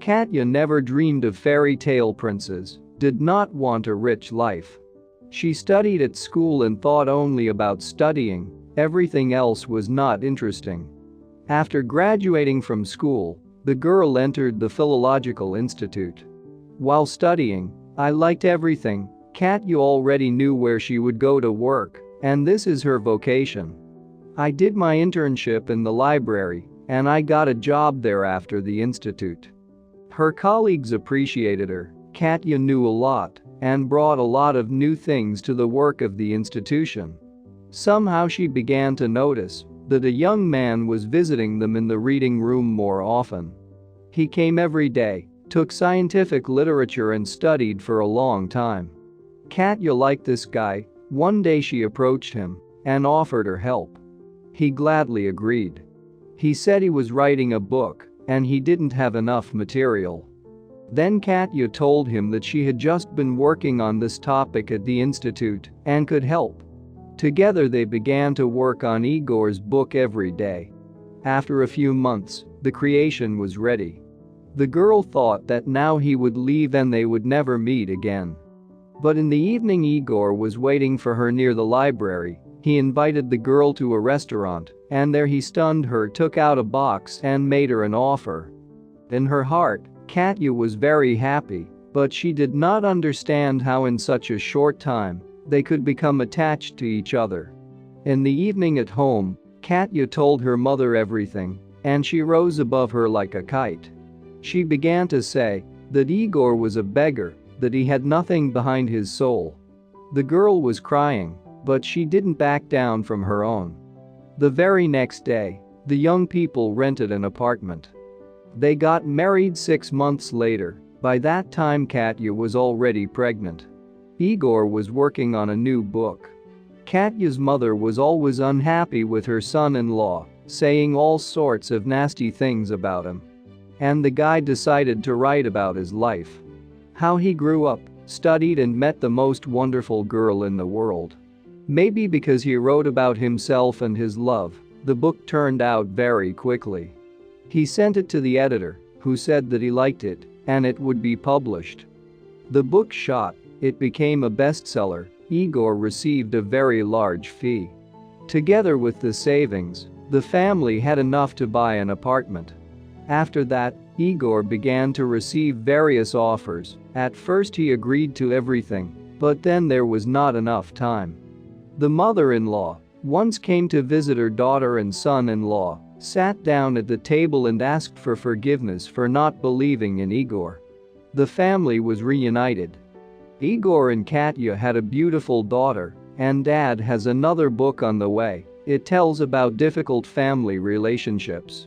Katya never dreamed of fairy tale princes, did not want a rich life. She studied at school and thought only about studying, everything else was not interesting. After graduating from school, the girl entered the Philological Institute. While studying, I liked everything. Katya already knew where she would go to work, and this is her vocation. I did my internship in the library, and I got a job there after the institute. Her colleagues appreciated her. Katya knew a lot and brought a lot of new things to the work of the institution. Somehow she began to notice that a young man was visiting them in the reading room more often. He came every day, took scientific literature and studied for a long time. Katya liked this guy. One day she approached him and offered her help. He gladly agreed. He said he was writing a book and he didn't have enough material. Then Katya told him that she had just been working on this topic at the institute and could help. Together they began to work on Igor's book every day. After a few months, the creation was ready. The girl thought that now he would leave and they would never meet again. But in the evening Igor was waiting for her near the library. He invited the girl to a restaurant, and there he stunned her, took out a box and made her an offer. In her heart, Katya was very happy, but she did not understand how in such a short time they could become attached to each other. In the evening at home, Katya told her mother everything, and she rose above her like a kite. She began to say that Igor was a beggar, that he had nothing behind his soul. The girl was crying, but she didn't back down from her own. The very next day, the young people rented an apartment. They got married 6 months later. By that time Katya was already pregnant. Igor was working on a new book. Katya's mother was always unhappy with her son-in-law, saying all sorts of nasty things about him. And the guy decided to write about his life. How he grew up, studied and met the most wonderful girl in the world. Maybe because he wrote about himself and his love, the book turned out very quickly. He sent it to the editor, who said that he liked it and it would be published. The book shot, it became a bestseller. Igor received a very large fee. Together with the savings, the family had enough to buy an apartment. After that, Igor began to receive various offers. At first he agreed to everything, but then there was not enough time. The mother-in-law once came to visit her daughter and son-in-law, sat down at the table and asked for forgiveness for not believing in Igor. The family was reunited. Igor and Katya had a beautiful daughter, and Dad has another book on the way. It tells about difficult family relationships.